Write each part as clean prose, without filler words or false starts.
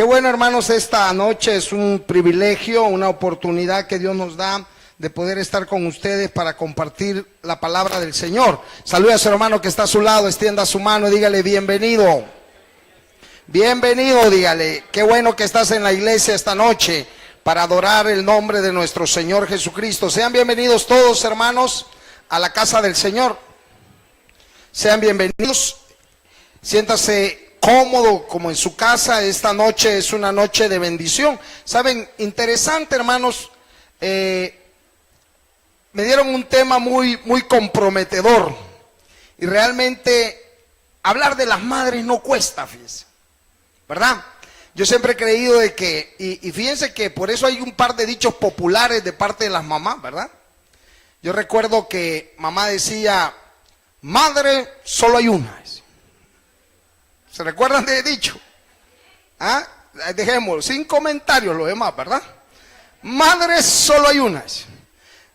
Qué bueno, hermanos, esta noche es un privilegio, una oportunidad que Dios nos da de poder estar con ustedes para compartir la palabra del Señor. Salude a su hermano que está a su lado, extienda su mano y dígale bienvenido. Bienvenido, dígale. Qué bueno que estás en la iglesia esta noche para adorar el nombre de nuestro Señor Jesucristo. Sean bienvenidos todos, hermanos, a la casa del Señor. Sean bienvenidos. Siéntase cómodo como en su casa. Esta noche es una noche de bendición. Saben, interesante, hermanos, me dieron un tema muy comprometedor, y realmente hablar de las madres no cuesta, fíjense, ¿verdad? Yo siempre he creído de que, y fíjense que por eso hay un par de dichos populares de parte de las mamás, ¿verdad? Yo recuerdo que mamá decía, madre solo hay una. ¿Se recuerdan de dicho? ¿Ah? Dejémoslo, sin comentarios lo demás, ¿verdad? Madres solo hay una.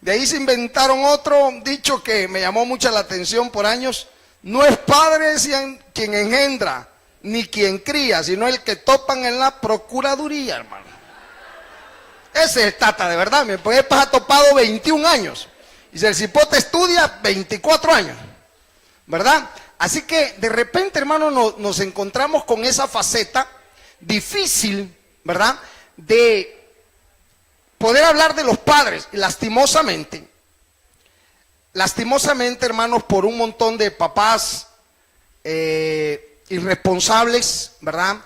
De ahí se inventaron otro dicho que me llamó mucha la atención por años. No es padre quien engendra, ni quien cría, sino el que topan en la procuraduría, hermano. Ese es Tata, de verdad. Mi papá ha topado 21 años. Y si el cipote estudia, 24 años. ¿Verdad? Así que de repente, hermano, nos encontramos con esa faceta difícil, ¿verdad? De poder hablar de los padres. Y lastimosamente, hermanos, por un montón de papás irresponsables, ¿verdad?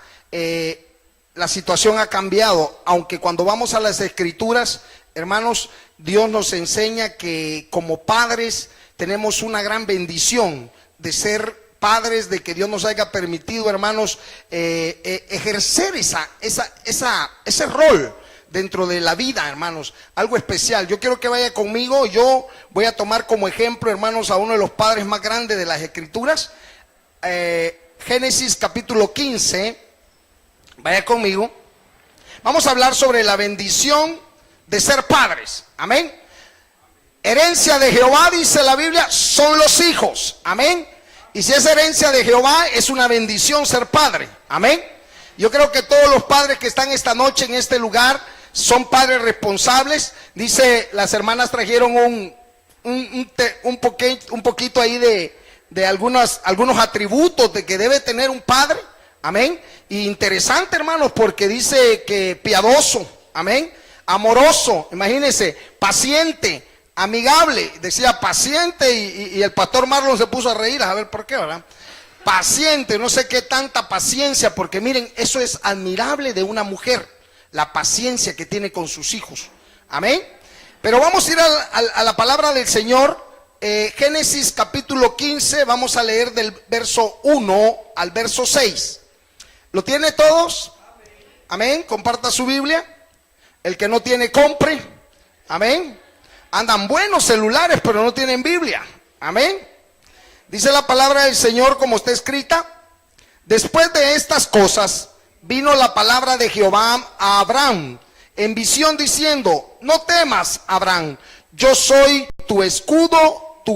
La situación ha cambiado, aunque cuando vamos a las Escrituras, hermanos, Dios nos enseña que como padres tenemos una gran bendición de ser padres, de que Dios nos haya permitido, hermanos, ejercer ese rol dentro de la vida, hermanos, algo especial. Yo quiero que vaya conmigo. Yo voy a tomar como ejemplo, hermanos, a uno de los padres más grandes de las Escrituras, Génesis capítulo 15, vaya conmigo. Vamos a hablar sobre la bendición de ser padres, amén. Herencia de Jehová, dice la Biblia, son los hijos, amén. Y si es herencia de Jehová, es una bendición ser padre, amén. Yo creo que todos los padres que están esta noche en este lugar son padres responsables. Dice, las hermanas trajeron un poquito ahí de algunos atributos de que debe tener un padre, amén. Y interesante, hermanos, porque dice que piadoso, amén, amoroso, imagínense, paciente, amigable. Decía paciente y el pastor Marlon se puso a reír, a ver por qué, ¿verdad? Paciente, no sé qué tanta paciencia, porque miren, eso es admirable de una mujer, la paciencia que tiene con sus hijos, amén. Pero vamos a ir a la palabra del Señor. Génesis capítulo 15, vamos a leer del verso 1 al verso 6. ¿Lo tiene todos? Amén. Comparta su Biblia. El que no tiene, compre. Amén. Andan buenos celulares, pero no tienen Biblia. Amén. Dice la palabra del Señor como está escrita. Después de estas cosas, vino la palabra de Jehová a Abraham en visión diciendo, no temas, Abraham, yo soy tu escudo, tu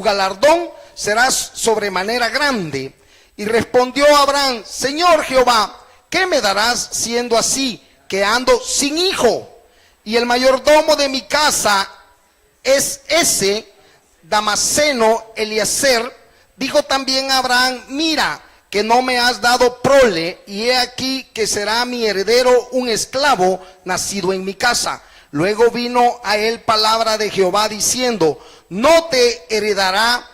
galardón serás sobremanera grande. Y respondió Abraham, Señor Jehová, ¿qué me darás siendo así, que ando sin hijo? Y el mayordomo de mi casa es ese Damaseno Eliezer. Dijo también Abraham, mira que no me has dado prole, y he aquí que será mi heredero un esclavo nacido en mi casa. Luego vino a él palabra de Jehová diciendo, no te heredará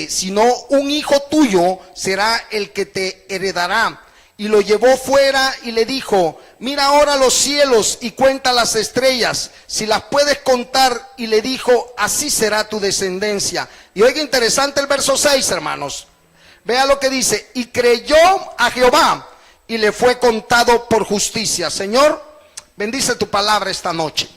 sino un hijo tuyo será el que te heredará. Y lo llevó fuera y le dijo, mira ahora los cielos y cuenta las estrellas, si las puedes contar. Y le dijo, así será tu descendencia. Y oiga, interesante el verso 6, hermanos. Vea lo que dice, y creyó a Jehová y le fue contado por justicia. Señor, bendice tu palabra esta noche.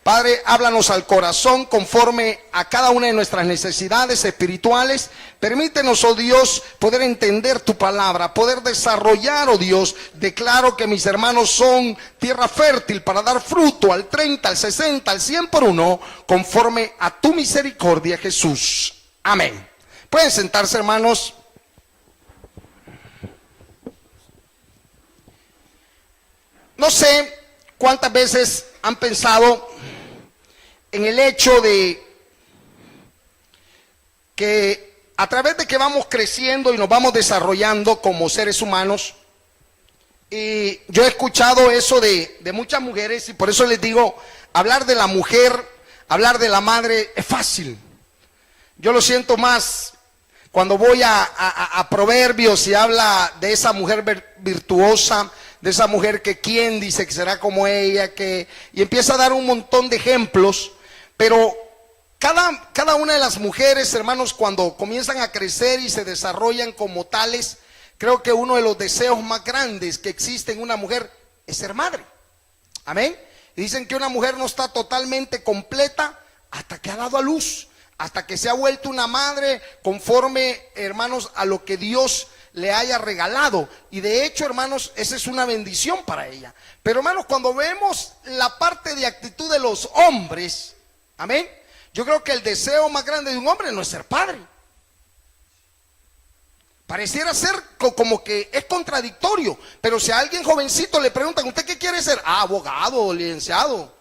Padre, háblanos al corazón conforme a cada una de nuestras necesidades espirituales. Permítenos, oh Dios, poder entender tu palabra, poder desarrollar, oh Dios. Declaro que mis hermanos son tierra fértil para dar fruto al 30, al 60, al 100 por uno, conforme a tu misericordia, Jesús. Amén. Pueden sentarse, hermanos. No sé cuántas veces han pensado en el hecho de que a través de que vamos creciendo y nos vamos desarrollando como seres humanos, y yo he escuchado eso de muchas mujeres, y por eso les digo, hablar de la mujer, hablar de la madre es fácil. Yo lo siento más cuando voy a Proverbios y habla de esa mujer virtuosa, de esa mujer que quién dice que será como ella, y empieza a dar un montón de ejemplos. Pero cada una de las mujeres, hermanos, cuando comienzan a crecer y se desarrollan como tales, creo que uno de los deseos más grandes que existe en una mujer es ser madre. Amén. Y dicen que una mujer no está totalmente completa hasta que ha dado a luz, hasta que se ha vuelto una madre conforme, hermanos, a lo que Dios le haya regalado. Y de hecho, hermanos, esa es una bendición para ella. Pero, hermanos, cuando vemos la parte de actitud de los hombres, amén, yo creo que el deseo más grande de un hombre no es ser padre. Pareciera ser como que es contradictorio. Pero si a alguien jovencito le preguntan, ¿usted qué quiere ser? Abogado, licenciado,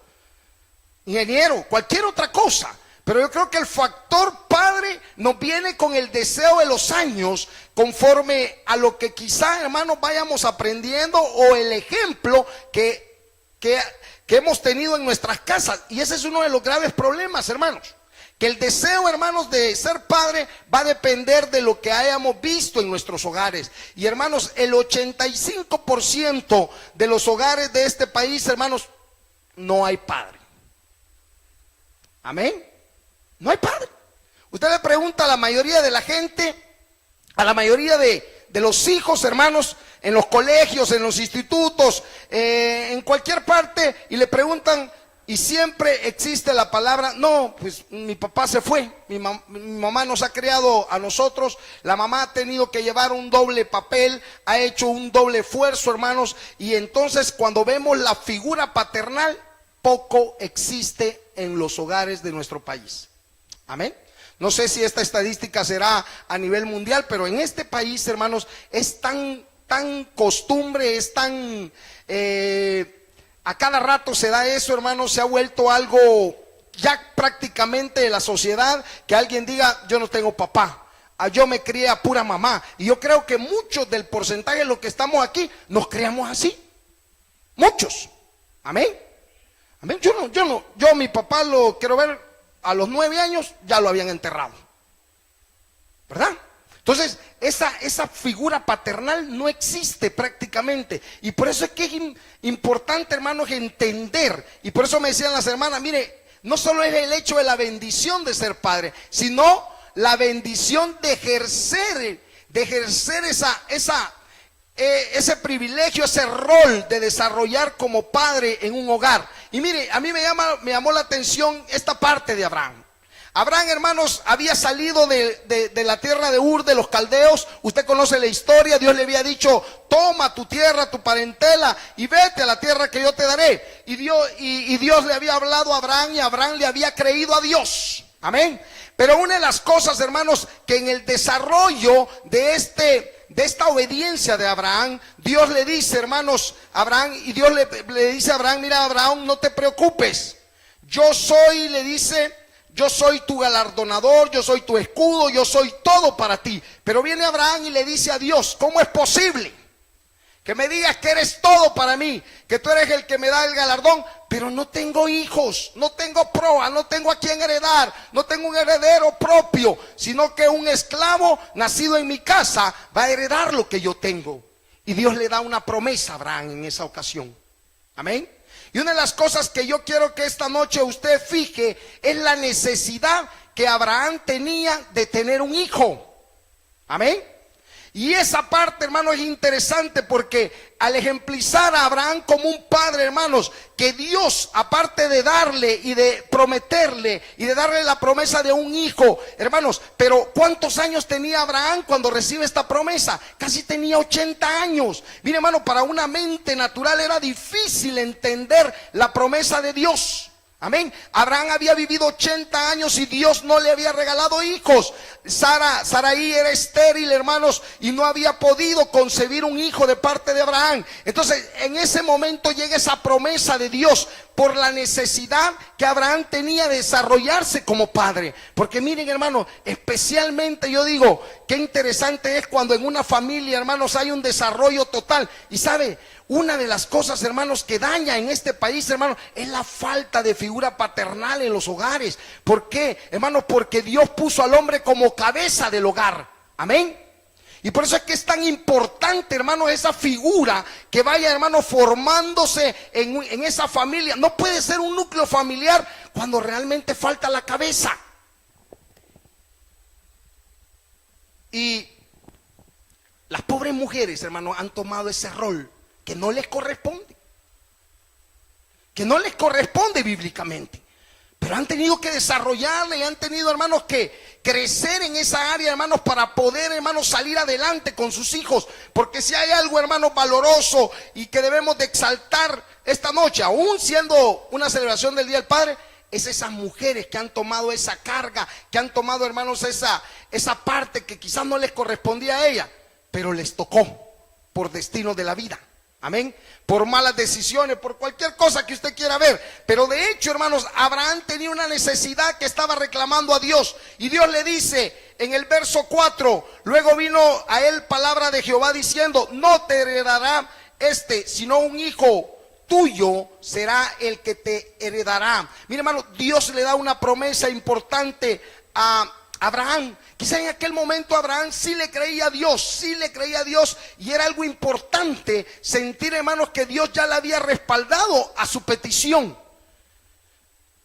ingeniero, cualquier otra cosa. Pero yo creo que el factor padre nos viene con el deseo de los años, conforme a lo que quizá, hermanos, vayamos aprendiendo, o el ejemplo que hemos tenido en nuestras casas. Y ese es uno de los graves problemas, hermanos, que el deseo, hermanos, de ser padre va a depender de lo que hayamos visto en nuestros hogares. Y, hermanos, el 85% de los hogares de este país, hermanos, no hay padre. Amén. No hay padre. Usted le pregunta a la mayoría de la gente, a la mayoría de los hijos, hermanos, en los colegios, en los institutos, en cualquier parte, y le preguntan, y siempre existe la palabra, no, pues mi papá se fue, mi mamá nos ha criado a nosotros, la mamá ha tenido que llevar un doble papel, ha hecho un doble esfuerzo, hermanos, y entonces cuando vemos la figura paternal, poco existe en los hogares de nuestro país. Amén. No sé si esta estadística será a nivel mundial, pero en este país, hermanos, es tan costumbre, es tan a cada rato se da eso, hermanos, se ha vuelto algo ya prácticamente de la sociedad, que alguien diga, yo no tengo papá, yo me crié a pura mamá. Y yo creo que muchos del porcentaje de los que estamos aquí nos criamos así, muchos. Amén. Amén. Yo mi papá lo quiero ver. A los 9 años ya lo habían enterrado, ¿verdad? Entonces, esa figura paternal no existe prácticamente. Y por eso es que es importante, hermanos, entender. Y por eso me decían las hermanas, mire, no solo es el hecho de la bendición de ser padre, sino la bendición de ejercer ese privilegio, ese rol de desarrollar como padre en un hogar. Y mire, a mí me llamó la atención esta parte de Abraham. Abraham, hermanos, había salido de la tierra de Ur de los caldeos. Usted conoce la historia. Dios le había dicho, toma tu tierra, tu parentela, y vete a la tierra que yo te daré. Y Dios le había hablado a Abraham, y Abraham le había creído a Dios. Amén. Pero una de las cosas, hermanos, que en el desarrollo de esta obediencia de Abraham, Dios le dice, hermanos, Abraham, y Dios le dice a Abraham, mira, Abraham, no te preocupes, yo soy tu galardonador, yo soy tu escudo, yo soy todo para ti. Pero viene Abraham y le dice a Dios, ¿cómo es posible que me digas que eres todo para mí, que tú eres el que me da el galardón, pero no tengo hijos, no tengo proa, no tengo a quien heredar, no tengo un heredero propio, sino que un esclavo nacido en mi casa va a heredar lo que yo tengo? Y Dios le da una promesa a Abraham en esa ocasión. Amén. Y una de las cosas que yo quiero que esta noche usted fije es la necesidad que Abraham tenía de tener un hijo. Amén. Y esa parte, hermanos, es interesante, porque al ejemplizar a Abraham como un padre, hermanos, que Dios, aparte de darle y de prometerle y de darle la promesa de un hijo, hermanos, pero ¿cuántos años tenía Abraham cuando recibe esta promesa? Casi tenía 80 años. Mire, hermano, para una mente natural era difícil entender la promesa de Dios. Amén. Abraham había vivido 80 años y Dios no le había regalado hijos. Saraí era estéril, hermanos, y no había podido concebir un hijo de parte de Abraham. Entonces, en ese momento llega esa promesa de Dios por la necesidad que Abraham tenía de desarrollarse como padre. Porque miren, hermanos, especialmente yo digo, qué interesante es cuando en una familia, hermanos, hay un desarrollo total. Y sabe, una de las cosas, hermanos, que daña en este país, hermanos, es la falta de figura paternal en los hogares. ¿Por qué, hermanos? Porque Dios puso al hombre como cabeza del hogar. Amén. Y por eso es que es tan importante, hermanos, esa figura que vaya, hermanos, formándose en esa familia. No puede ser un núcleo familiar cuando realmente falta la cabeza. Y las pobres mujeres, hermanos, han tomado ese rol que no les corresponde. Que no les corresponde bíblicamente. Pero han tenido que desarrollarla y han tenido, hermanos, que crecer en esa área, hermanos, para poder, hermanos, salir adelante con sus hijos. Porque si hay algo, hermanos, valoroso y que debemos de exaltar esta noche, aún siendo una celebración del Día del Padre, es esas mujeres que han tomado esa carga, que han tomado, hermanos, esa parte que quizás no les correspondía a ella, pero les tocó por destino de la vida. Amén. Por malas decisiones, por cualquier cosa que usted quiera ver. Pero de hecho, hermanos, Abraham tenía una necesidad que estaba reclamando a Dios. Y Dios le dice en el verso 4, luego vino a él palabra de Jehová diciendo, no te heredará sino un hijo tuyo será el que te heredará. Mire, hermano, Dios le da una promesa importante a Abraham. Quizá en aquel momento Abraham sí le creía a Dios, y era algo importante sentir, hermanos, que Dios ya le había respaldado a su petición.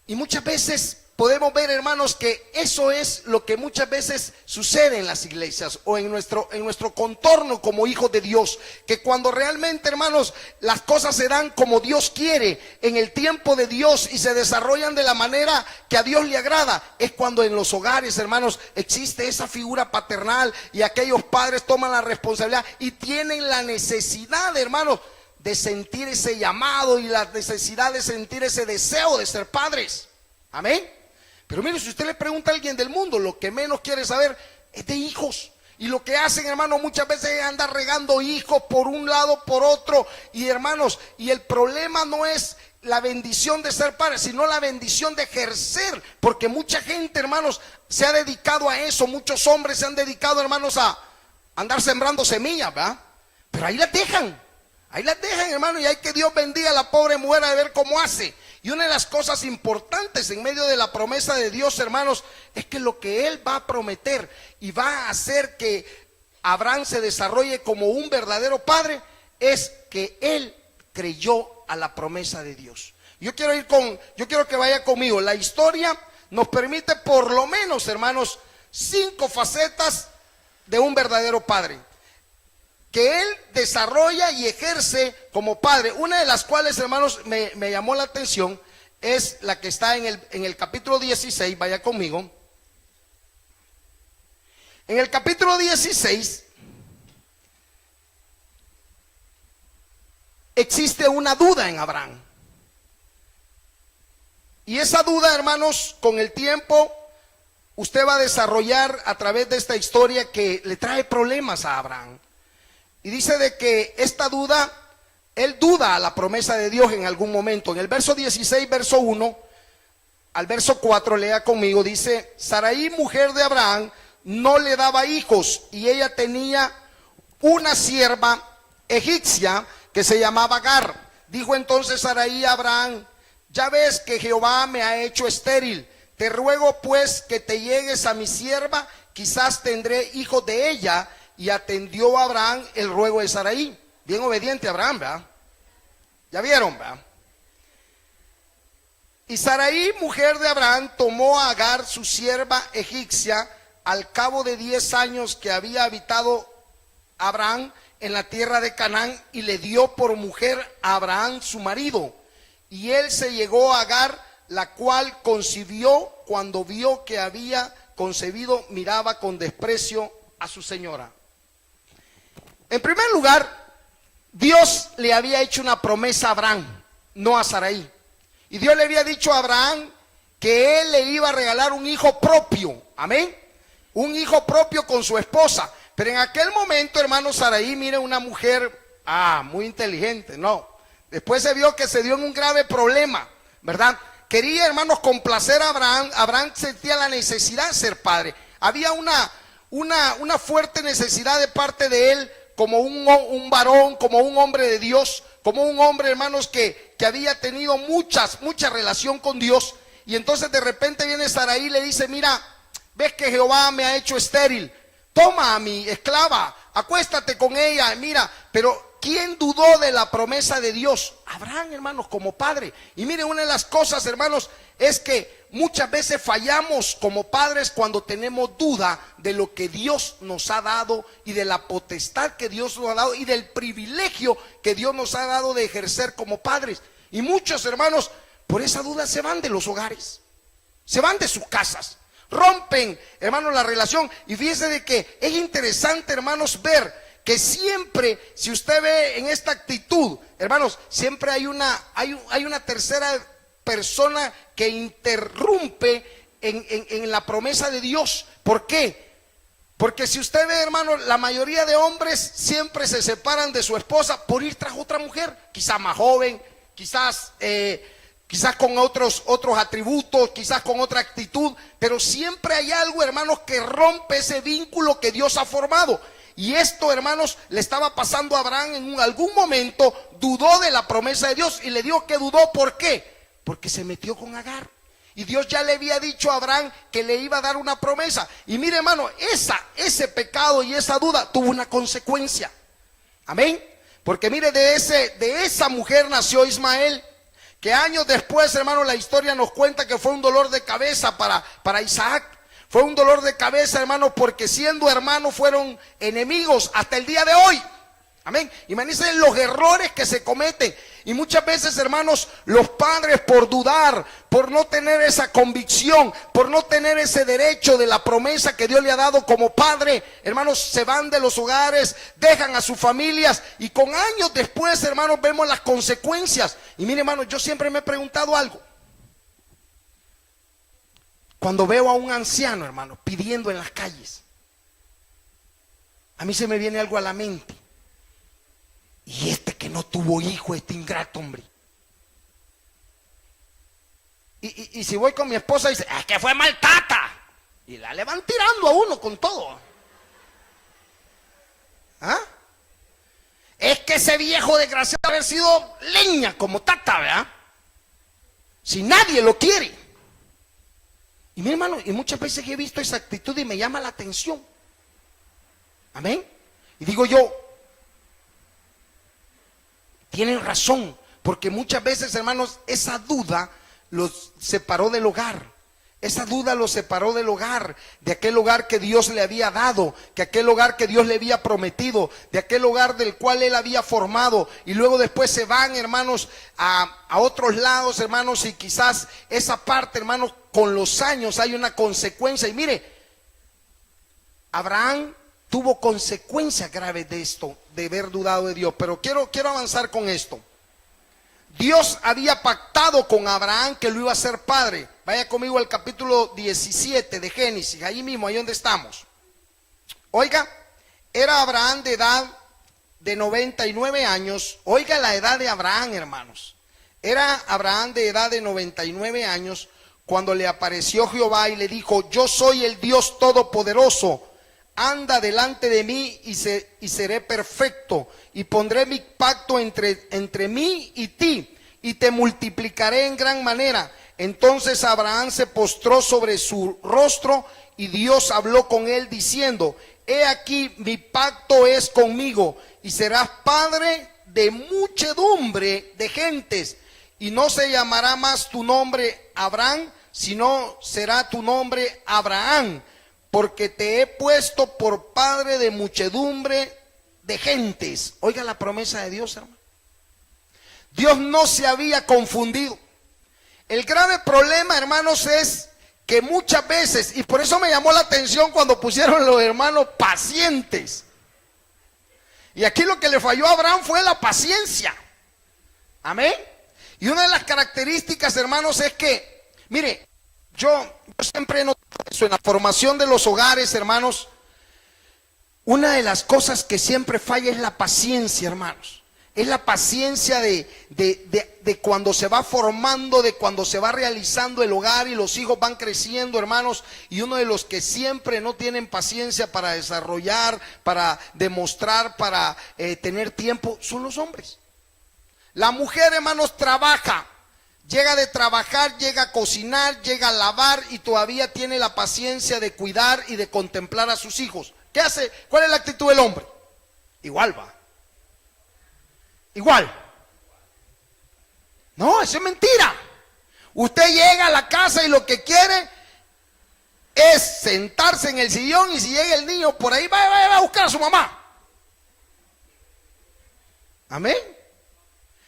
Y muchas veces podemos ver, hermanos, que eso es lo que muchas veces sucede en las iglesias o en nuestro contorno como hijos de Dios, que cuando realmente, hermanos, las cosas se dan como Dios quiere, en el tiempo de Dios, y se desarrollan de la manera que a Dios le agrada, es cuando en los hogares, hermanos, existe esa figura paternal y aquellos padres toman la responsabilidad y tienen la necesidad, hermanos, de sentir ese llamado y la necesidad de sentir ese deseo de ser padres. Amén. Pero mire, si usted le pregunta a alguien del mundo, lo que menos quiere saber es de hijos. Y lo que hacen, hermanos, muchas veces es andar regando hijos por un lado, por otro. Y hermanos, y el problema no es la bendición de ser padre, sino la bendición de ejercer. Porque mucha gente, hermanos, se ha dedicado a eso. Muchos hombres se han dedicado, hermanos, a andar sembrando semillas, ¿verdad? Pero ahí las dejan, hermanos, y hay que Dios bendiga a la pobre mujer a ver cómo hace. Y una de las cosas importantes en medio de la promesa de Dios, hermanos, es que lo que Él va a prometer y va a hacer que Abraham se desarrolle como un verdadero padre, es que Él creyó a la promesa de Dios. Yo quiero que vaya conmigo. La historia nos permite por lo menos, hermanos, 5 facetas de un verdadero padre que Él desarrolla y ejerce como padre. Una de las cuales, hermanos, me llamó la atención es la que está en el capítulo 16, vaya conmigo. En el capítulo 16 existe una duda en Abraham. Y esa duda, hermanos, con el tiempo usted va a desarrollar a través de esta historia que le trae problemas a Abraham. Y dice de que esta duda, él duda a la promesa de Dios en algún momento. En el verso 16, verso 1 al verso 4, lea conmigo, dice: Saraí, mujer de Abraham, no le daba hijos, y ella tenía una sierva egipcia que se llamaba Agar. Dijo entonces Saraí a Abraham: ya ves que Jehová me ha hecho estéril, te ruego pues que te llegues a mi sierva, quizás tendré hijos de ella. Y atendió a Abraham el ruego de Saraí. Bien obediente Abraham, ¿verdad? Ya vieron, ¿verdad? Y Saraí, mujer de Abraham, tomó a Agar, su sierva egipcia, al cabo de 10 años que había habitado Abraham en la tierra de Canaán, y le dio por mujer a Abraham su marido. Y él se llegó a Agar, la cual concibió. Cuando vio que había concebido, miraba con desprecio a su señora. En primer lugar, Dios le había hecho una promesa a Abraham, no a Saraí. Y Dios le había dicho a Abraham que él le iba a regalar un hijo propio. Amén. Un hijo propio con su esposa. Pero en aquel momento, hermano, Saraí, mire, una mujer muy inteligente. No. Después se vio que se dio en un grave problema, ¿verdad? Quería, hermanos, complacer a Abraham. Abraham sentía la necesidad de ser padre. Había una fuerte necesidad de parte de él, como un varón, como un hombre de Dios, como un hombre, hermanos, que había tenido mucha relación con Dios. Y entonces de repente viene Saraí y le dice: mira, ves que Jehová me ha hecho estéril, toma a mi esclava, acuéstate con ella. Mira, pero ¿quién dudó de la promesa de Dios? Abraham, hermanos, como padre. Y miren, una de las cosas, hermanos, es que muchas veces fallamos como padres cuando tenemos duda de lo que Dios nos ha dado y de la potestad que Dios nos ha dado y del privilegio que Dios nos ha dado de ejercer como padres. Y muchos, hermanos, por esa duda se van de los hogares, se van de sus casas, rompen, hermanos, la relación. Y fíjense de que es interesante, hermanos, ver que siempre, si usted ve en esta actitud, hermanos, siempre hay una tercera persona que interrumpe en la promesa de Dios. ¿Por qué? Porque si usted ve, hermano, la mayoría de hombres siempre se separan de su esposa por ir tras otra mujer, quizás más joven, quizás con otros atributos, quizás con otra actitud, pero siempre hay algo, hermanos, que rompe ese vínculo que Dios ha formado. Y esto, hermanos, le estaba pasando a Abraham. En algún momento dudó de la promesa de Dios. Y le digo que dudó, ¿por qué? Porque se metió con Agar. Y Dios ya le había dicho a Abraham que le iba a dar una promesa. Y mire, hermano, ese pecado y esa duda tuvo una consecuencia. Amén. Porque mire, de esa mujer nació Ismael, que años después, hermano, la historia nos cuenta que fue un dolor de cabeza para Isaac. Fue un dolor de cabeza, hermano, porque siendo hermanos fueron enemigos hasta el día de hoy. Amén. Imagínense los errores que se cometen. Y muchas veces, hermanos, los padres, por dudar, por no tener esa convicción, por no tener ese derecho de la promesa que Dios le ha dado como padre, hermanos, se van de los hogares, dejan a sus familias, y con años después, hermanos, vemos las consecuencias. Y mire, hermanos, yo siempre me he preguntado algo. Cuando veo a un anciano, hermano, pidiendo en las calles, a mí se me viene algo a la mente. Y este que no tuvo hijo, este ingrato, hombre. Y si voy con mi esposa, dice: es que fue mal tata. Y le van tirando a uno con todo. ¿Ah? Es que ese viejo desgraciado haber sido leña como tata, ¿verdad? Si nadie lo quiere. Y mi hermano, y muchas veces he visto esa actitud y me llama la atención. Amén. Y digo yo, tienen razón, porque muchas veces, hermanos, esa duda los separó del hogar. Esa duda los separó del hogar, de aquel hogar que Dios le había dado, que aquel hogar que Dios le había prometido, de aquel hogar del cual él había formado. Y luego después se van, hermanos, a otros lados, hermanos, y quizás esa parte, hermanos, con los años hay una consecuencia. Y mire, Abraham tuvo consecuencias graves de esto, de haber dudado de Dios. Pero quiero avanzar con esto. Dios había pactado con Abraham que lo iba a hacer padre. Vaya conmigo al capítulo 17 de Génesis, ahí mismo, ahí donde estamos. Oiga, era Abraham de edad de 99 años. Oiga la edad de Abraham, hermanos. Era Abraham de edad de 99 años cuando le apareció Jehová y le dijo: yo soy el Dios Todopoderoso, anda delante de mí y seré perfecto, y pondré mi pacto entre mí y ti, y te multiplicaré en gran manera. Entonces Abraham se postró sobre su rostro, y Dios habló con él diciendo: he aquí, mi pacto es conmigo, y serás padre de muchedumbre de gentes, y no se llamará más tu nombre Abraham, sino será tu nombre Abraham, porque te he puesto por padre de muchedumbre de gentes. Oiga la promesa de Dios, hermano. Dios no se había confundido. El grave problema, hermanos, es que muchas veces, y por eso me llamó la atención cuando pusieron los hermanos pacientes. Y aquí lo que le falló a Abraham fue la paciencia. Amén. Y una de las características, hermanos, es que, mire, yo siempre he notado eso en la formación de los hogares, hermanos. Una de las cosas que siempre falla es la paciencia, hermanos. Es la paciencia de cuando se va formando, de cuando se va realizando el hogar y los hijos van creciendo, hermanos. Y uno de los que siempre no tienen paciencia para desarrollar, para demostrar, para tener tiempo, son los hombres. La mujer, hermanos, trabaja. Llega de trabajar, llega a cocinar, llega a lavar y todavía tiene la paciencia de cuidar y de contemplar a sus hijos. ¿Qué hace? ¿Cuál es la actitud del hombre? Igual va. Igual. No, eso es mentira. Usted llega a la casa y lo que quiere es sentarse en el sillón, y si llega el niño por ahí, va a buscar a su mamá. Amén.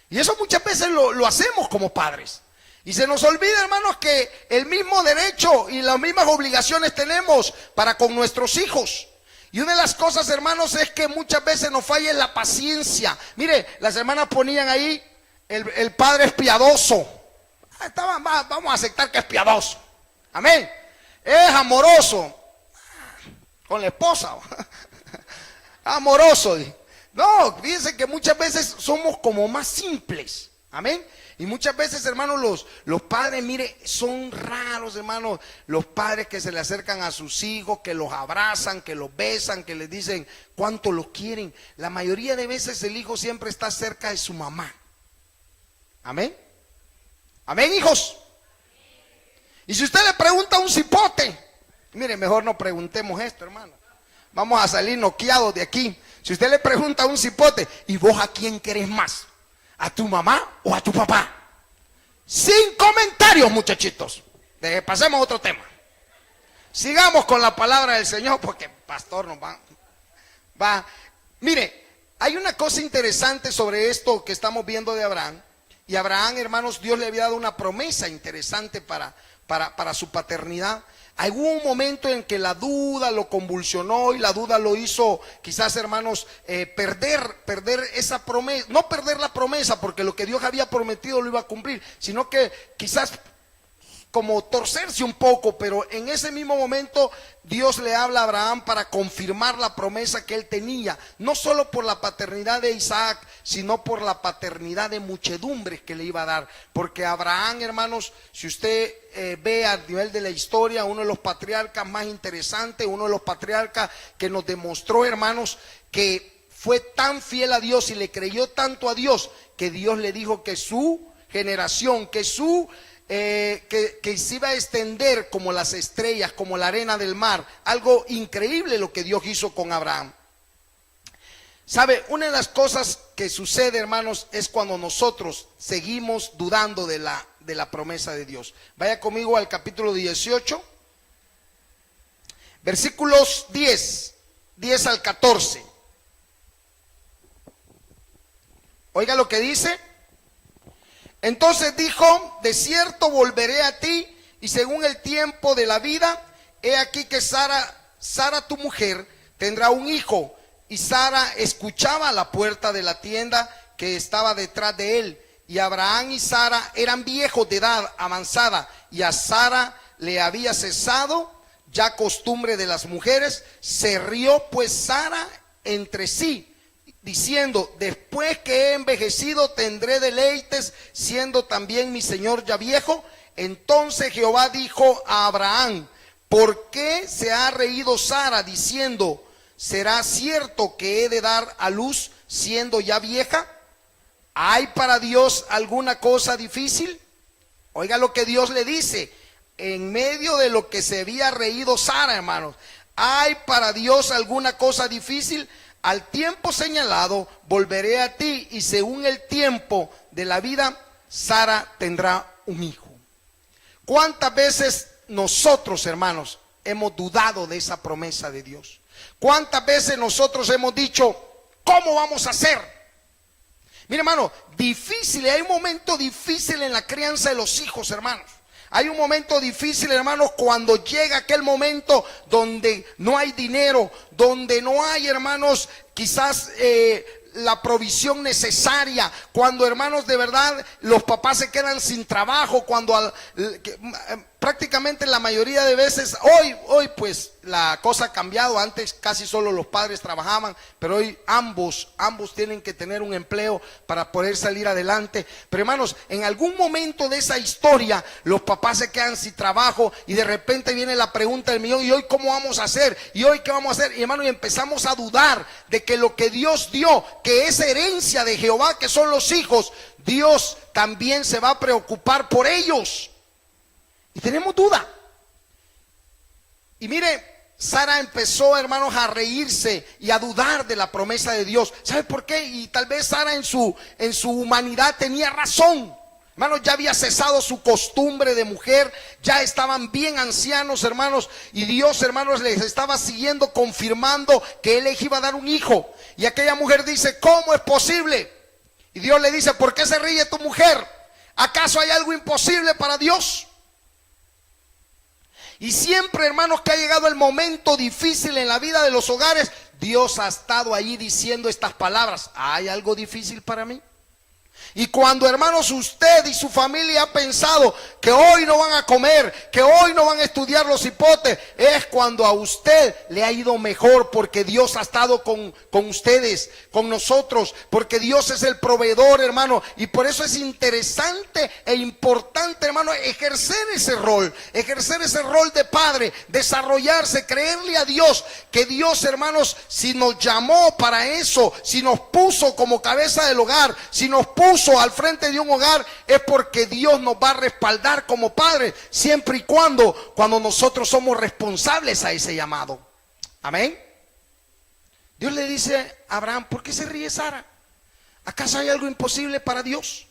Y eso muchas veces lo hacemos como padres. Y se nos olvida, hermanos, que el mismo derecho y las mismas obligaciones tenemos para con nuestros hijos. Y una de las cosas, hermanos, es que muchas veces nos falla la paciencia. Mire, las hermanas ponían ahí, el padre es piadoso. Vamos a aceptar que es piadoso. Amén. Es amoroso. Con la esposa. Amoroso. No, fíjense que muchas veces somos como más simples. Amén. Y muchas veces, hermanos, los padres, mire, son raros, hermanos, los padres que se le acercan a sus hijos, que los abrazan, que los besan, que les dicen cuánto los quieren. La mayoría de veces el hijo siempre está cerca de su mamá. Amén. Amén, hijos. Y si usted le pregunta a un cipote, mire, mejor no preguntemos esto, hermano. Vamos a salir noqueados de aquí. Si usted le pregunta a un cipote, ¿y vos a quién querés más? ¿A tu mamá o a tu papá? Sin comentarios, muchachitos. Pasemos a otro tema. Sigamos con la palabra del Señor, porque pastor nos va. Mire, hay una cosa interesante sobre esto que estamos viendo de Abraham. Y Abraham, hermanos, Dios le había dado una promesa interesante para su paternidad. Hubo un momento en que la duda lo convulsionó y la duda lo hizo, quizás, hermanos, perder esa promesa. No perder la promesa, porque lo que Dios había prometido lo iba a cumplir, sino que quizás como torcerse un poco. Pero en ese mismo momento Dios le habla a Abraham para confirmar la promesa que él tenía, no solo por la paternidad de Isaac, sino por la paternidad de muchedumbres que le iba a dar. Porque Abraham, hermanos, si usted ve a nivel de la historia, uno de los patriarcas más interesantes, uno de los patriarcas que nos demostró, hermanos, que fue tan fiel a Dios y le creyó tanto a Dios, que Dios le dijo que su generación, que se iba a extender como las estrellas, como la arena del mar. Algo increíble lo que Dios hizo con Abraham. ¿Sabe? Una de las cosas que sucede, hermanos, es cuando nosotros seguimos dudando de la promesa de Dios. Vaya conmigo al capítulo 18, versículos 10 al 14. Oiga lo que dice. Entonces dijo: de cierto volveré a ti, y según el tiempo de la vida, he aquí que Sara tu mujer tendrá un hijo. Y Sara escuchaba a la puerta de la tienda que estaba detrás de él. Y Abraham y Sara eran viejos de edad avanzada, y a Sara le había cesado ya costumbre de las mujeres. Se rió pues Sara entre sí, diciendo: después que he envejecido tendré deleites, siendo también mi señor ya viejo. Entonces Jehová dijo a Abraham: ¿por qué se ha reído Sara diciendo: ¿será cierto que he de dar a luz siendo ya vieja? ¿Hay para Dios alguna cosa difícil? Oiga lo que Dios le dice en medio de lo que se había reído Sara, hermanos. ¿Hay para Dios alguna cosa difícil? Al tiempo señalado volveré a ti, y según el tiempo de la vida, Sara tendrá un hijo. ¿Cuántas veces nosotros, hermanos, hemos dudado de esa promesa de Dios? ¿Cuántas veces nosotros hemos dicho: ¿cómo vamos a hacer? Mire, hermano, difícil, hay un momento difícil en la crianza de los hijos, hermanos. Hay un momento difícil, hermanos, cuando llega aquel momento donde no hay dinero, donde no hay, hermanos, quizás la provisión necesaria, cuando, hermanos, de verdad los papás se quedan sin trabajo, cuando prácticamente la mayoría de veces, hoy pues la cosa ha cambiado. Antes casi solo los padres trabajaban, pero hoy ambos tienen que tener un empleo para poder salir adelante. Pero, hermanos, en algún momento de esa historia los papás se quedan sin trabajo y de repente viene la pregunta del millón: ¿y hoy cómo vamos a hacer? ¿Y hoy qué vamos a hacer? Y, hermanos, y empezamos a dudar de que lo que Dios dio, que es herencia de Jehová, que son los hijos, Dios también se va a preocupar por ellos. Y tenemos duda. Y mire, Sara empezó, hermanos, a reírse y a dudar de la promesa de Dios. ¿Sabe por qué? Y tal vez Sara en su humanidad tenía razón. Hermanos, ya había cesado su costumbre de mujer, ya estaban bien ancianos, hermanos, y Dios, hermanos, les estaba siguiendo, confirmando que Él les iba a dar un hijo. Y aquella mujer dice: ¿cómo es posible? Y Dios le dice: ¿por qué se ríe tu mujer? ¿Acaso hay algo imposible para Dios? Y siempre, hermanos, que ha llegado el momento difícil en la vida de los hogares, Dios ha estado allí diciendo estas palabras: ¿hay algo difícil para mí? Y cuando, hermanos, usted y su familia ha pensado que hoy no van a comer, que hoy no van a estudiar los hipotes, es cuando a usted le ha ido mejor, porque Dios ha estado con ustedes, con nosotros, porque Dios es el proveedor, hermano. Y por eso es interesante e importante, hermano, ejercer ese rol de padre, desarrollarse, creerle a Dios, que Dios, hermanos, si nos llamó para eso, si nos puso como cabeza del hogar, si nos puso al frente de un hogar, es porque Dios nos va a respaldar como padres, siempre y cuando nosotros somos responsables a ese llamado. Amén. Dios le dice a Abraham: ¿por qué se ríe Sara? ¿Acaso hay algo imposible para Dios?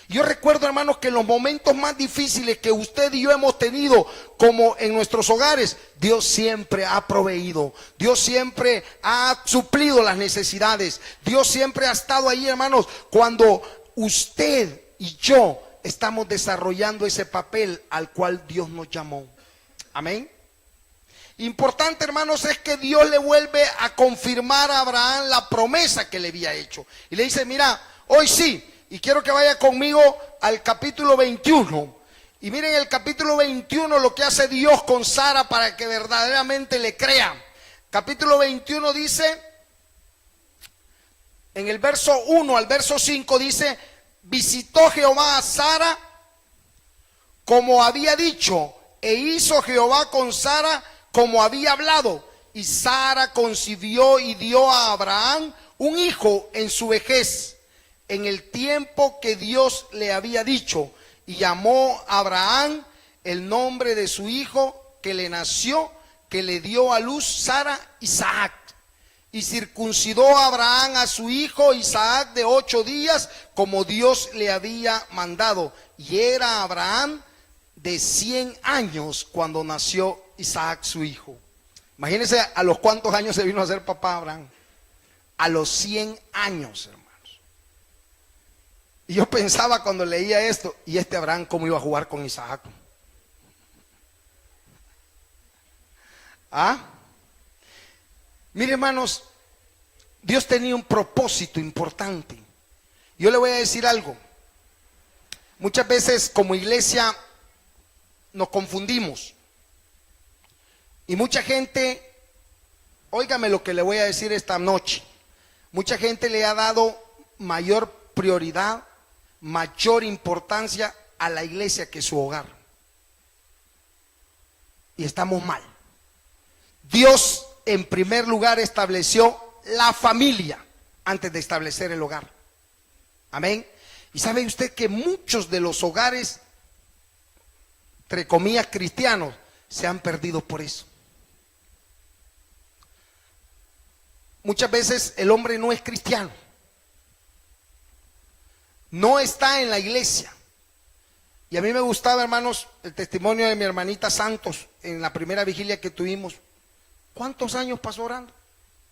Yo recuerdo, hermanos, que en los momentos más difíciles que usted y yo hemos tenido, como en nuestros hogares, Dios siempre ha proveído, Dios siempre ha suplido las necesidades, Dios siempre ha estado ahí, hermanos, cuando usted y yo estamos desarrollando ese papel al cual Dios nos llamó. Amén. Importante, hermanos, es que Dios le vuelve a confirmar a Abraham la promesa que le había hecho. Y le dice: mira, hoy sí. Y quiero que vaya conmigo al capítulo 21. Y miren el capítulo 21 lo que hace Dios con Sara para que verdaderamente le crean. Capítulo 21 dice, en el verso 1 al verso 5 dice: visitó Jehová a Sara como había dicho, e hizo Jehová con Sara como había hablado. Y Sara concibió y dio a Abraham un hijo en su vejez, en el tiempo que Dios le había dicho, y llamó a Abraham el nombre de su hijo que le nació, que le dio a luz Sara, Isaac. Y circuncidó a Abraham a su hijo Isaac de 8 días, como Dios le había mandado. Y era Abraham de 100 años cuando nació Isaac su hijo. Imagínense a los cuántos años se vino a ser papá Abraham. A los 100 años, hermano. Y yo pensaba cuando leía esto: ¿y este Abraham cómo iba a jugar con Isaac? Mire, hermanos, Dios tenía un propósito importante. Yo le voy a decir algo. Muchas veces como iglesia nos confundimos. Y mucha gente, óigame lo que le voy a decir esta noche, mucha gente le ha dado mayor prioridad, mayor importancia a la iglesia que su hogar. Y estamos mal. Dios en primer lugar estableció la familia antes de establecer el hogar. Amén. Y sabe usted que muchos de los hogares, entre comillas, cristianos, se han perdido por eso. Muchas veces el hombre no es cristiano, no está en la iglesia. Y a mí me gustaba, hermanos, el testimonio de mi hermanita Santos en la primera vigilia que tuvimos. ¿Cuántos años pasó orando?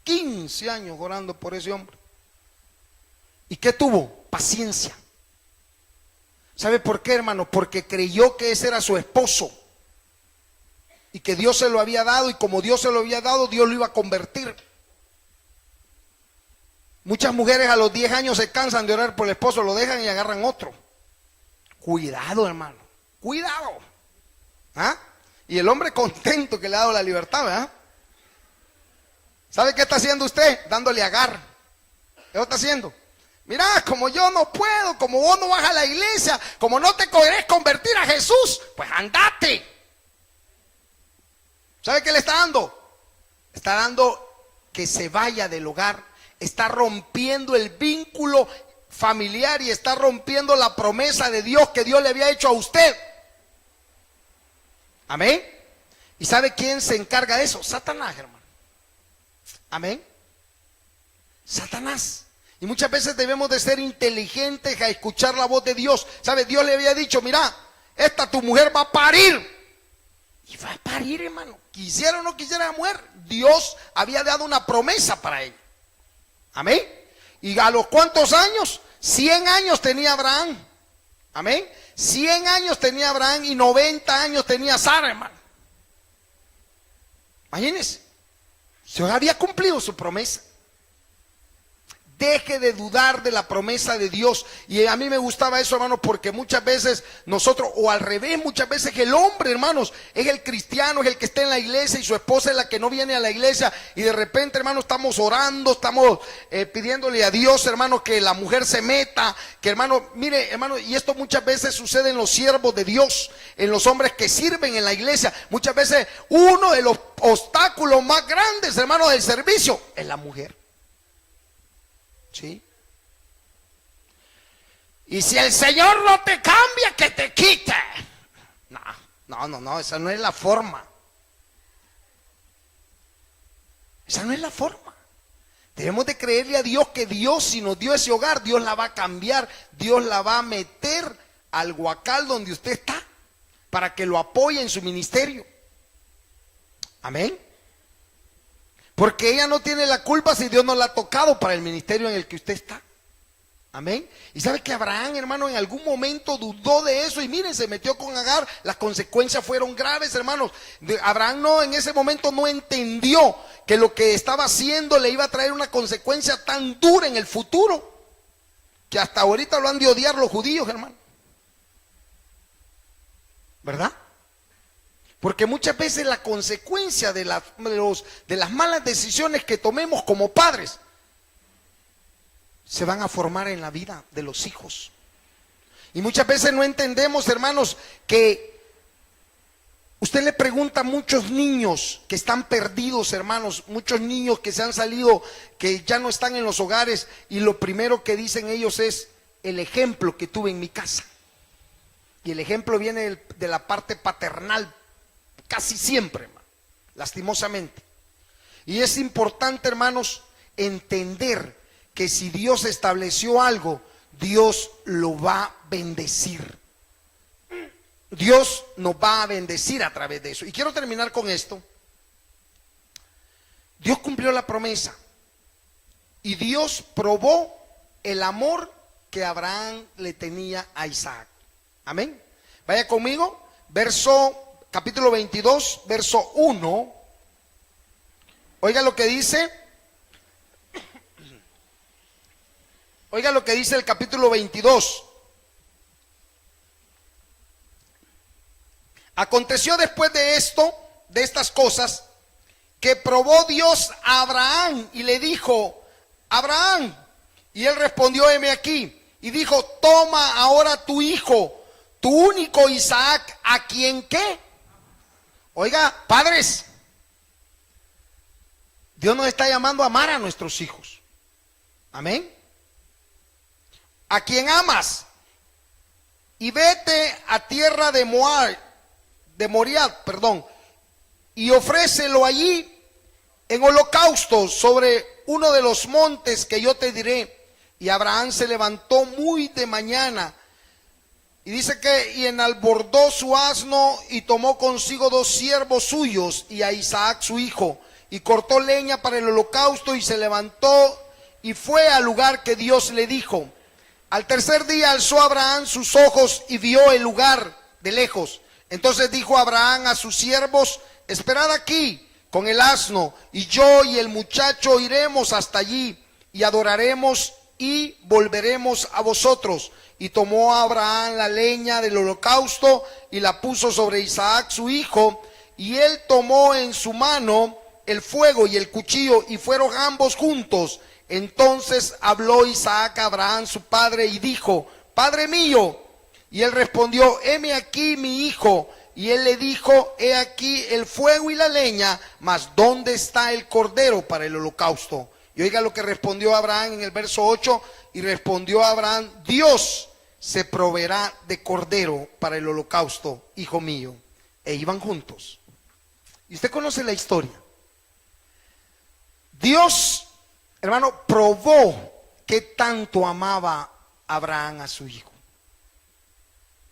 15 años orando por ese hombre. ¿Y qué tuvo? Paciencia. ¿Sabe por qué, hermano? Porque creyó que ese era su esposo y que Dios se lo había dado, y como Dios se lo había dado, Dios lo iba a convertir. Muchas mujeres a los 10 años se cansan de orar por el esposo, lo dejan y agarran otro. Cuidado, hermano, cuidado. ¿Ah? Y el hombre contento que le ha dado la libertad, ¿verdad? ¿Sabe qué está haciendo usted? Dándole agar. ¿Qué está haciendo? Mira, como yo no puedo, como vos no vas a la iglesia, como no te querés convertir a Jesús, pues andate. ¿Sabe qué le está dando? Está dando que se vaya del hogar. Está rompiendo el vínculo familiar y está rompiendo la promesa de Dios que Dios le había hecho a usted. Amén. ¿Y sabe quién se encarga de eso? Satanás, hermano. Amén. Satanás. Y muchas veces debemos de ser inteligentes a escuchar la voz de Dios. ¿Sabe? Dios le había dicho, mira, esta tu mujer va a parir. Y va a parir, hermano. Quisiera o no quisiera la mujer, Dios había dado una promesa para ella. Amén. ¿Y a los cuántos años? 100 años tenía Abraham. Amén. 100 años tenía Abraham y 90 años tenía Sara, hermano. Imagínense. Dios había cumplido su promesa. Deje de dudar de la promesa de Dios. Y a mí me gustaba eso, hermano, porque muchas veces nosotros, o al revés, muchas veces el hombre, hermanos, es el cristiano, es el que está en la iglesia y su esposa es la que no viene a la iglesia. Y de repente, hermano, estamos orando, estamos pidiéndole a Dios, hermano, que la mujer se meta. Que, hermano, mire, hermano, y esto muchas veces sucede en los siervos de Dios, en los hombres que sirven en la iglesia. Muchas veces uno de los obstáculos más grandes, hermano, del servicio es la mujer. ¿Sí? Y si el Señor no te cambia, que te quite. No, esa no es la forma. Esa no es la forma. Debemos de creerle a Dios que Dios, si nos dio ese hogar, Dios la va a cambiar, Dios la va a meter al huacal donde usted está, para que lo apoye en su ministerio. Amén. Porque ella no tiene la culpa si Dios no la ha tocado para el ministerio en el que usted está. Amén. Y sabe que Abraham, hermano, en algún momento dudó de eso y miren, se metió con Agar. Las consecuencias fueron graves, hermanos. Abraham en ese momento no entendió que lo que estaba haciendo le iba a traer una consecuencia tan dura en el futuro, que hasta ahorita lo han de odiar los judíos, hermano. ¿Verdad? Porque muchas veces la consecuencia de las malas decisiones que tomemos como padres se van a formar en la vida de los hijos. Y muchas veces no entendemos, hermanos, que usted le pregunta a muchos niños que están perdidos, hermanos, muchos niños que se han salido, que ya no están en los hogares, y lo primero que dicen ellos es el ejemplo que tuve en mi casa. Y el ejemplo viene de la parte paternal, casi siempre, hermano, lastimosamente. Y es importante, hermanos, entender que si Dios estableció algo, Dios lo va a bendecir. Dios nos va a bendecir a través de eso. Y quiero terminar con esto. Dios cumplió la promesa y Dios probó el amor que Abraham le tenía a Isaac. Amén. Vaya conmigo, capítulo 22, verso 1. Oiga lo que dice. Oiga lo que dice el capítulo 22. Aconteció después de esto, de estas cosas, que probó Dios a Abraham y le dijo: Abraham. Y él respondió: heme aquí. Y dijo: toma ahora tu hijo, tu único Isaac, a quien ¿qué? Oiga, padres, Dios nos está llamando a amar a nuestros hijos. Amén. A quien amas, y vete a tierra de Moriah, y ofrécelo allí en holocausto sobre uno de los montes que yo te diré. Y Abraham se levantó muy de mañana, y dice y enalbordó su asno, y tomó consigo 2 siervos suyos y a Isaac su hijo, y cortó leña para el holocausto, y se levantó y fue al lugar que Dios le dijo. Al tercer día alzó Abraham sus ojos y vio el lugar de lejos. Entonces dijo Abraham a sus siervos: esperad aquí con el asno, y yo y el muchacho iremos hasta allí. y adoraremos y volveremos a vosotros. Y tomó Abraham la leña del holocausto y la puso sobre Isaac su hijo, y él tomó en su mano el fuego y el cuchillo, y fueron ambos juntos. Entonces habló Isaac a Abraham su padre y dijo: Padre mío. Y él respondió: heme aquí mi hijo. Y él le dijo: he aquí el fuego y la leña, mas ¿dónde está el cordero para el holocausto? Y oiga lo que respondió Abraham en el verso 8. Y respondió Abraham: Dios se proveerá de cordero para el holocausto, hijo mío. E iban juntos. Y usted conoce la historia. Dios, hermano, probó qué tanto amaba Abraham a su hijo.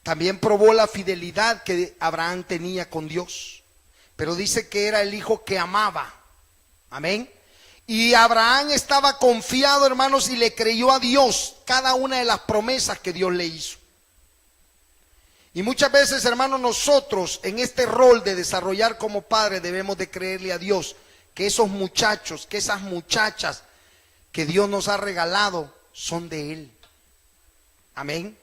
También probó la fidelidad que Abraham tenía con Dios. Pero dice que era el hijo que amaba. Amén. Y Abraham estaba confiado, hermanos, y le creyó a Dios cada una de las promesas que Dios le hizo. Y muchas veces, hermanos, nosotros en este rol de desarrollar como padre debemos de creerle a Dios que esos muchachos, que esas muchachas que Dios nos ha regalado son de Él. Amén.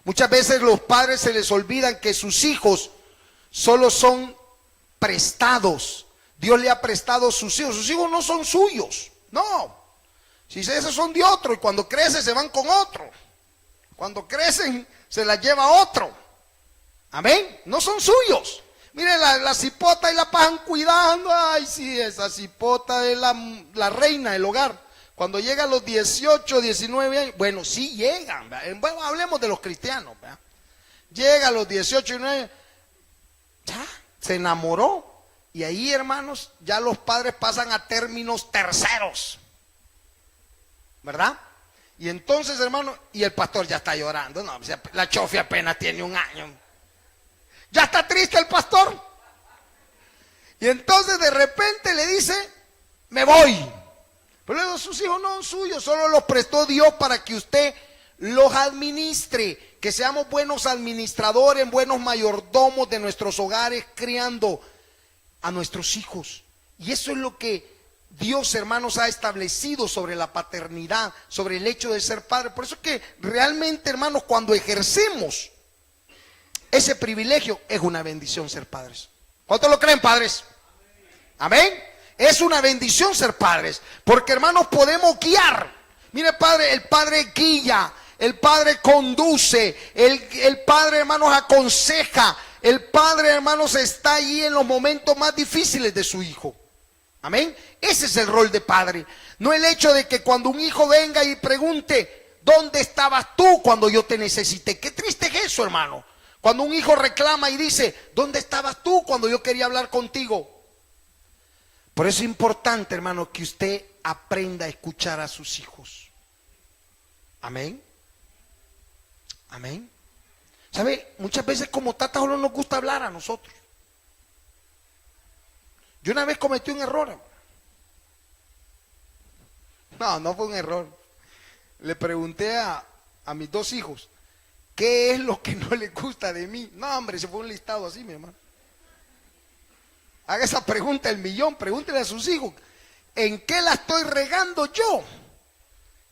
Muchas veces los padres se les olvidan que sus hijos solo son prestados. Dios le ha prestado sus hijos no son suyos, no. Si esos son de otro, y cuando crecen se van con otro. Cuando crecen se las lleva otro. Amén, no son suyos. Miren, la cipota y la pasan cuidando. Ay, sí, esa cipota es la reina del hogar. Cuando llega a los 18, 19 años, bueno, sí llegan. Bueno, hablemos de los cristianos. ¿verdad? Llega a los 18 y 19, ya, se enamoró. Y ahí, hermanos, ya los padres pasan a términos terceros. ¿Verdad? Y entonces, hermano, y el pastor ya está llorando. No, la chofi apenas tiene 1 año. Ya está triste el pastor. Y entonces de repente le dice: me voy. Pero luego sus hijos no son suyos, solo los prestó Dios para que usted los administre. Que seamos buenos administradores, buenos mayordomos de nuestros hogares, criando a nuestros hijos. Y eso es lo que Dios, hermanos, ha establecido sobre la paternidad, sobre el hecho de ser padre. Por eso es que realmente, hermanos, cuando ejercemos ese privilegio, es una bendición ser padres. ¿Cuántos lo creen, padres? Amén. Es una bendición ser padres, porque, hermanos, podemos guiar. Mire, padre, el padre guía, el padre conduce, el padre, hermanos, aconseja. El padre, hermanos, está allí en los momentos más difíciles de su hijo. Amén. Ese es el rol de padre. No el hecho de que cuando un hijo venga y pregunte: ¿dónde estabas tú cuando yo te necesité? Qué triste es eso, hermano. Cuando un hijo reclama y dice: ¿dónde estabas tú cuando yo quería hablar contigo? Por eso es importante, hermano, que usted aprenda a escuchar a sus hijos. Amén. Amén. ¿Sabe? Muchas veces como tatas no nos gusta hablar a nosotros. Yo una vez cometí un error. No fue un error. Le pregunté a mis 2 hijos: ¿qué es lo que no les gusta de mí? No, hombre, se fue un listado así, mi hermano. Haga esa pregunta el millón, pregúntele a sus hijos: ¿en qué la estoy regando yo?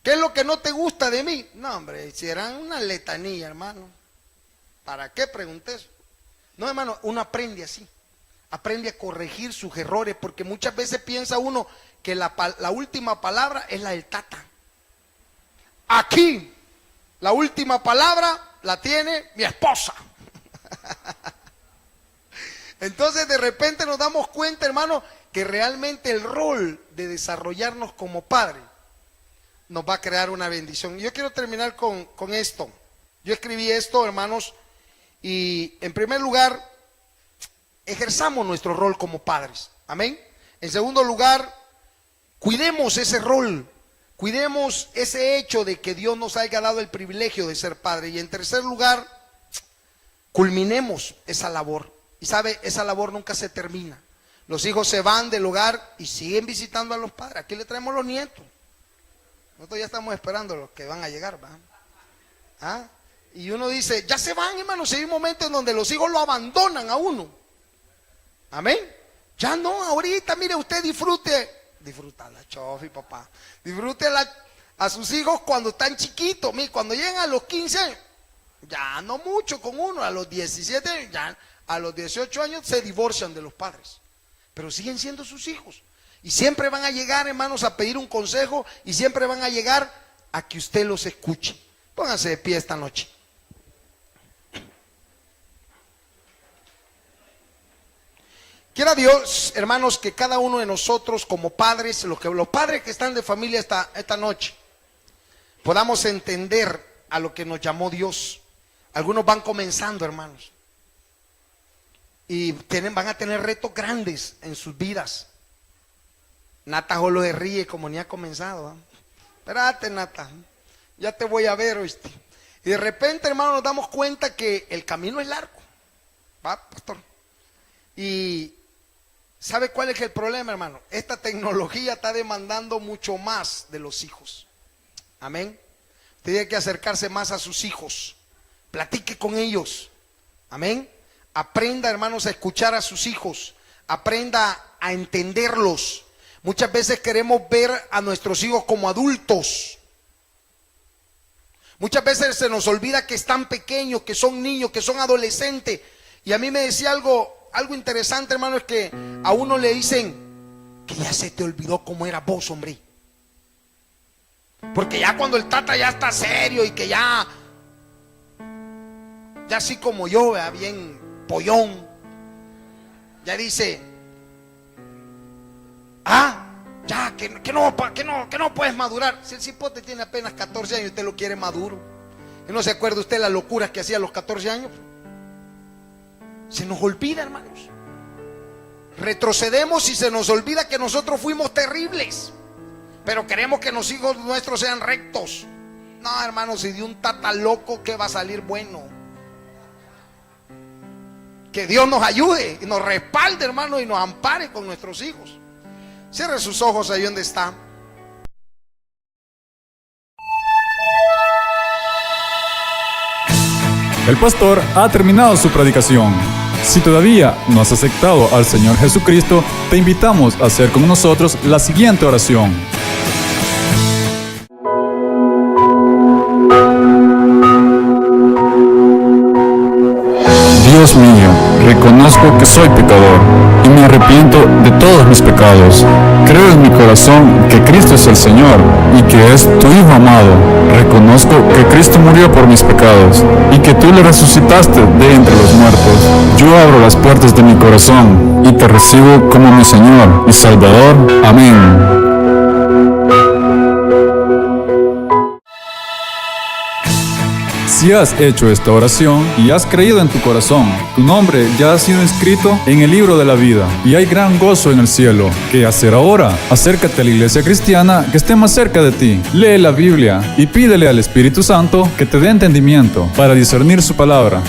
¿Qué es lo que no te gusta de mí? No, hombre, si eran una letanía, hermano. ¿Para qué pregunté eso? No, hermano, uno aprende así. Aprende a corregir sus errores, porque muchas veces piensa uno que la última palabra es la del tata. Aquí, la última palabra la tiene mi esposa. Entonces de repente nos damos cuenta, hermano, que realmente el rol de desarrollarnos como padre nos va a crear una bendición. Yo quiero terminar con esto. Yo escribí esto, hermanos, y en primer lugar, ejerzamos nuestro rol como padres. Amén. En segundo lugar, cuidemos ese rol. Cuidemos ese hecho de que Dios nos haya dado el privilegio de ser padre. Y en tercer lugar, culminemos esa labor. Y sabe, esa labor nunca se termina. Los hijos se van del hogar y siguen visitando a los padres. Aquí le traemos los nietos. Nosotros ya estamos esperando a los que van a llegar, ¿va? ¿Ah? Y uno dice: ya se van, hermanos. Si hay un momento en donde los hijos lo abandonan a uno. Amén. Ya no, ahorita, mire, usted disfrute disfrutarla, chofi, papá. Disfrútela a sus hijos cuando están chiquitos. Cuando llegan a los 15 años, ya no mucho con uno, a los 17 años, ya a los 18 años se divorcian de los padres. Pero siguen siendo sus hijos. Y siempre van a llegar, hermanos, a pedir un consejo y siempre van a llegar a que usted los escuche. Pónganse de pie esta noche. Quiera Dios, hermanos, que cada uno de nosotros como padres, los padres que están de familia esta noche, podamos entender a lo que nos llamó Dios. Algunos van comenzando, hermanos, y van a tener retos grandes en sus vidas. Nata solo se ríe como ni ha comenzado, ¿eh? Espérate, Nata, ya te voy a ver, ¿oíste? Y de repente, hermano, nos damos cuenta que el camino es largo. ¿Va, pastor? Y ¿sabe cuál es el problema, hermano? Esta tecnología está demandando mucho más de los hijos. Amén. Tiene que acercarse más a sus hijos. Platique con ellos. Amén. Aprenda, hermanos, a escuchar a sus hijos. Aprenda a entenderlos. Muchas veces queremos ver a nuestros hijos como adultos. Muchas veces se nos olvida que están pequeños, que son niños, que son adolescentes. Y a mí me decía algo interesante, hermano, es que a uno le dicen que ya se te olvidó cómo era vos, hombre. Porque ya cuando el tata ya está serio y que ya así como yo, bien pollón, ya dice, ya que no puedes madurar. Si el cipote tiene apenas 14 años y usted lo quiere maduro. ¿Y no se acuerda usted las locuras que hacía a los 14 años? Se nos olvida, hermanos. Retrocedemos y se nos olvida que nosotros fuimos terribles. Pero queremos que los hijos nuestros sean rectos. No, hermanos, si de un tata loco, ¿qué va a salir bueno? Que Dios nos ayude y nos respalde, hermano, y nos ampare con nuestros hijos. Cierre sus ojos ahí donde está. El pastor ha terminado su predicación. Si todavía no has aceptado al Señor Jesucristo, te invitamos a hacer con nosotros la siguiente oración. Dios mío, reconozco que soy pecador y me arrepiento de todos mis pecados. Creo en mi corazón que Cristo es el Señor y que es tu Hijo amado. Reconozco que Cristo murió por mis pecados y que tú le resucitaste de entre los muertos. Yo abro las puertas de mi corazón y te recibo como mi Señor y Salvador. Amén. Si has hecho esta oración y has creído en tu corazón, tu nombre ya ha sido inscrito en el libro de la vida y hay gran gozo en el cielo. ¿Qué hacer ahora? Acércate a la iglesia cristiana que esté más cerca de ti. Lee la Biblia y pídele al Espíritu Santo que te dé entendimiento para discernir su palabra.